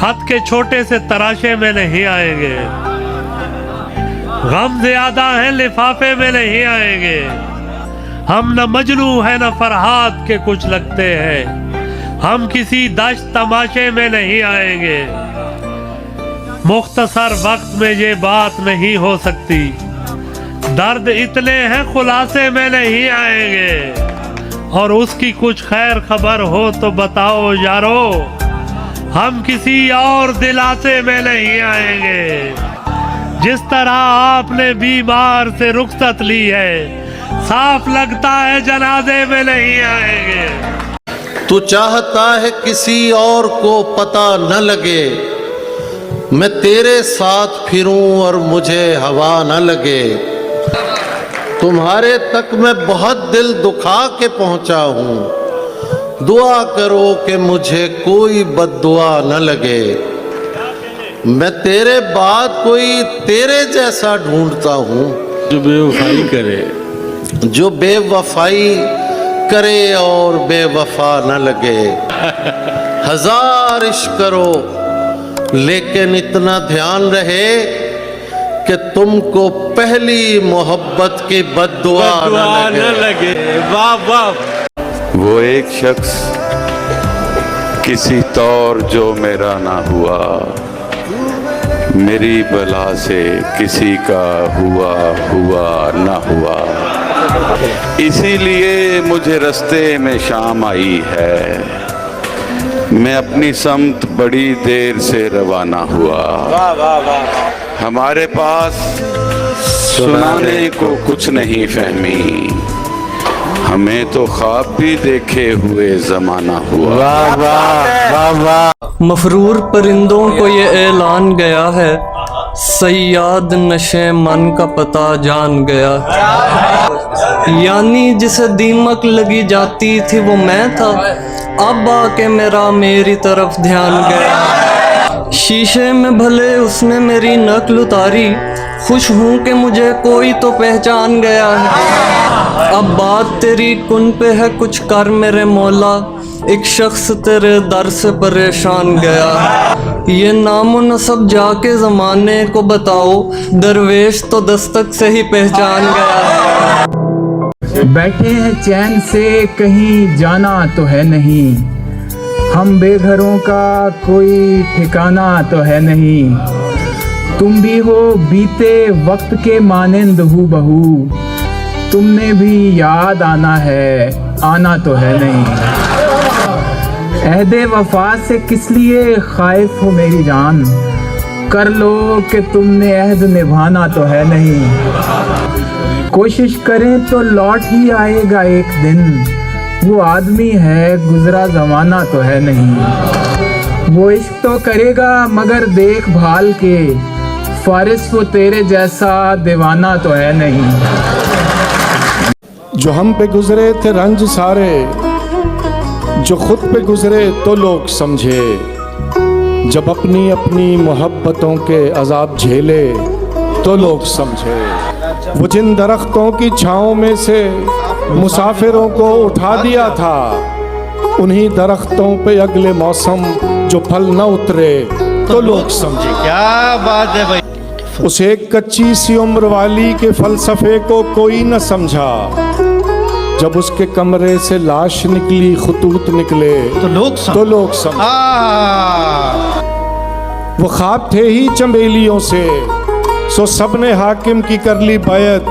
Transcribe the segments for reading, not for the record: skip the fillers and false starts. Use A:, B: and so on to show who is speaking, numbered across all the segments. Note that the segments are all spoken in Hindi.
A: खत के छोटे से तराशे में नहीं आएंगे, गम ज्यादा है लिफाफे में नहीं आएंगे। हम न मजनू है न फरहाद के कुछ लगते हैं, हम किसी दश्त तमाशे में नहीं आएंगे। मुख्तसर वक्त में ये बात नहीं हो सकती, दर्द इतने हैं खुलासे में नहीं आएंगे। और उसकी कुछ खैर खबर हो तो बताओ यारो, हम किसी और दिलासे में नहीं आएंगे। जिस तरह आपने बीमार से रुखसत ली है, साफ लगता है जनाजे में नहीं आएंगे।
B: तू चाहता है किसी और को पता न लगे, मैं तेरे साथ फिरूं और मुझे हवा न लगे। तुम्हारे तक मैं बहुत दिल दुखा के पहुंचा हूं, दुआ करो कि मुझे कोई बद्दुआ न लगे। मैं तेरे बाद कोई तेरे जैसा ढूंढता हूं,
C: जो बेवफाई करे,
B: जो बेवफाई करे और बेवफा न लगे। हजार इश्क करो लेकिन इतना ध्यान रहे कि तुमको पहली मोहब्बत की बद्दुआ न लगे।
C: वाह वाह।
D: वो एक शख्स किसी तौर जो मेरा ना हुआ, मेरी बला से किसी का हुआ ना हुआ। इसीलिए मुझे रास्ते में शाम आई है, मैं अपनी समत बड़ी देर से रवाना हुआ। हमारे पास सुनाने को कुछ नहीं फहमी, हमें तो ख्वाब भी देखे हुए जमाना हुआ।
C: वाह वाह वाह वाह।
E: मफरूर परिंदों को ये ऐलान गया है, सयाद नशे मन का पता जान गया। यानी जिसे दीमक लगी जाती थी वो मैं था, अब आके मेरी तरफ ध्यान गया। शीशे में भले उसने मेरी नकल उतारी, खुश हूँ कि मुझे कोई तो पहचान गया है। अब बात तेरी कुन पे है, कुछ कर मेरे मौला, एक शख्स तेरे दर से परेशान गया। ये नामो नसब जाके ज़माने को बताओ, दरवेश तो दस्तक से ही पहचान गया।
F: बैठे हैं चैन से कहीं जाना तो है नहीं, हम बेघरों का कोई ठिकाना तो है नहीं। तुम भी हो बीते वक्त के मानिंद हूँ बहू, तुमने भी याद आना है, आना तो है नहीं। अहदे वफा से किस लिए खाइफ हो मेरी जान, कर लो कि तुमने अहद निभाना तो है नहीं। कोशिश करें तो लौट ही आएगा एक दिन, वो आदमी है गुजरा जमाना तो है नहीं। वो इश्क तो करेगा मगर देखभाल के, फारिस वो तेरे जैसा दीवाना तो है नहीं।
G: जो हम पे गुजरे थे रंज सारे, जो खुद पे गुजरे तो लोग समझे, जब अपनी अपनी मोहब्बतों के अजाब झेले तो लोग समझे। वो जिन दरख्तों की छाँव में से मुसाफिरों को उठा दिया था, उन्हीं दरख्तों पे अगले मौसम जो फल न उतरे तो लोग समझे।
C: क्या बात है भाई।
G: उस एक कच्ची सी उम्र वाली के फलसफे को कोई न समझा, जब उसके कमरे से लाश निकली खुतूत निकले तो लोग समझे। वो ख्वाब थे ही चंबेलियों से, सो सबने हाकिम की कर ली बैत,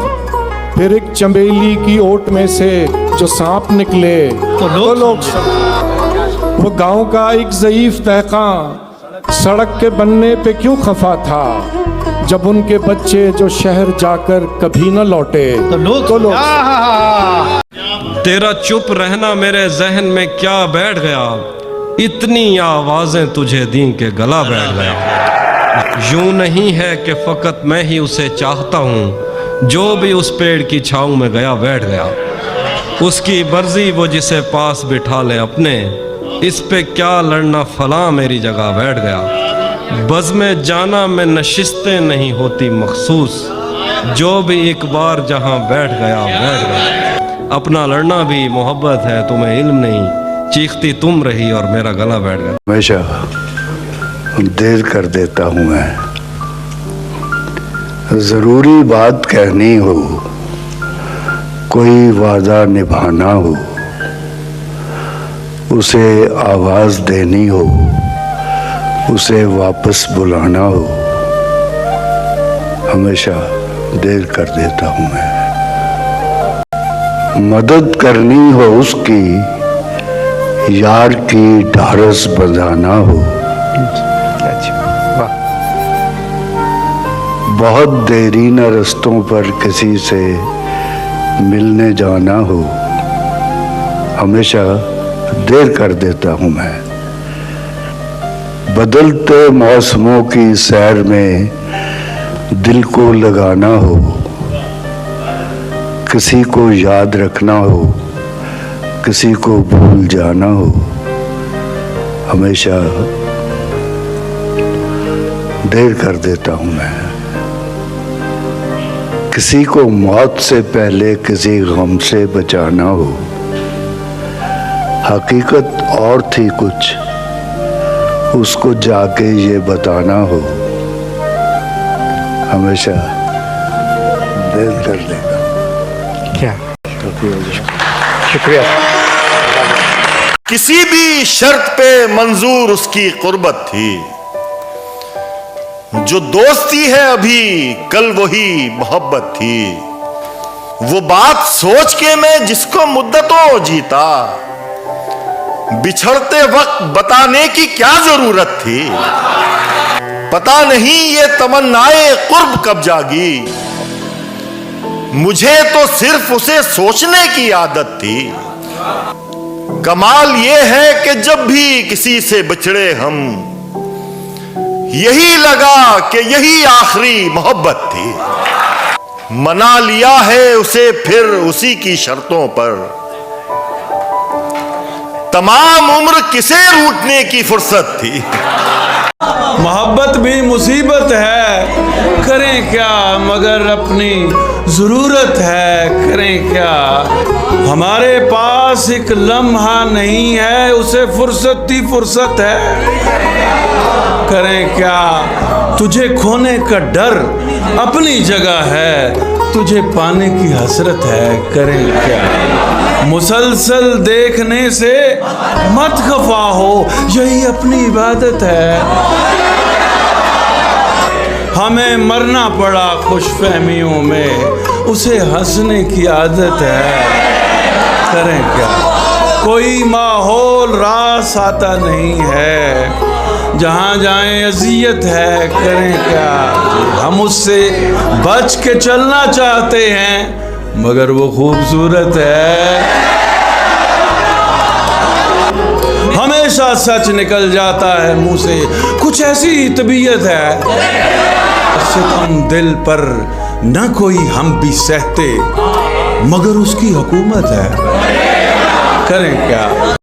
G: फिर एक चंबेली की ओट में से जो सांप निकले तो लोग समझे। वो गांव का एक ज़ईफ दहक़ां सड़क के बनने पे क्यों खफा था, जब उनके बच्चे जो शहर जाकर कभी न लौटे तो लोग
H: तेरा चुप रहना मेरे जहन में क्या बैठ गया, इतनी आवाजें तुझे दी के गला बैठ गया। यूं नहीं है कि फकत मैं ही उसे चाहता हूँ, जो भी उस पेड़ की छाँव में गया बैठ गया। उसकी मर्जी वो जिसे पास बिठा ले अपने, इस पे क्या लड़ना फला मेरी जगह बैठ गया। बज़ में जाना में नशिस्तें नहीं होती मखसूस, जो भी एक बार जहाँ बैठ गया। अपना लड़ना भी मोहब्बत है, तुम्हें इल्म नहीं, चीखती तुम रही और मेरा गला बैठ गया।
D: हमेशा
I: देर कर देता हूँ मैं। ज़रूरी बात कहनी हो, कोई वादा निभाना हो, उसे आवाज़ देनी हो, उसे वापस बुलाना हो, हमेशा देर कर देता हूँ मैं। मदद करनी हो उसकी, यार की ढारस बंधाना हो, बहुत देरी न रस्तों पर किसी से मिलने जाना हो, हमेशा देर कर देता हूँ मैं। बदलते मौसमों की सैर में दिल को लगाना हो, किसी को याद रखना हो, किसी को भूल जाना हो, हमेशा देर कर देता हूँ मैं। किसी को मौत से पहले किसी गम से बचाना हो, हकीकत और थी कुछ, उसको जाके ये बताना हो, हमेशा देर कर देगा।
G: क्या शुक्रिया।
J: किसी भी शर्त पे मंजूर उसकी कुर्बत थी, जो दोस्ती है अभी कल वही मोहब्बत थी। वो बात सोच के मैं जिसको मुद्दतों जीता, बिछड़ते वक्त बताने की क्या जरूरत थी। पता नहीं ये तमन्नाए कुर्ब कब जागी, मुझे तो सिर्फ उसे सोचने की आदत थी। कमाल ये है कि जब भी किसी से बिछड़े हम, यही लगा कि यही आखिरी मोहब्बत थी। मना लिया है उसे फिर उसी की शर्तों पर, तमाम उम्र किसे रूठने की फुर्सत थी।
C: मोहब्बत भी मुसीबत है, करें क्या, मगर अपनी ज़रूरत है, करें क्या। हमारे पास एक लम्हा नहीं है, उसे फुर्सत ही फुर्सत है, करें क्या। तुझे खोने का डर अपनी जगह है, तुझे पाने की हसरत है, करें क्या। मुसलसल देखने से मत खफा हो, यही अपनी इबादत है। हमें मरना पड़ा खुशफहमियों में, उसे हंसने की आदत है, करें क्या। कोई माहौल रास आता नहीं है, जहाँ जाएं अजियत है, करें क्या। हम उससे बच के चलना चाहते हैं, मगर वो खूबसूरत है। हमेशा सच निकल जाता है मुंह से, कुछ ऐसी तबीयत है। सितम दिल पर न कोई हम भी सहते, मगर उसकी हुकूमत है, करें क्या।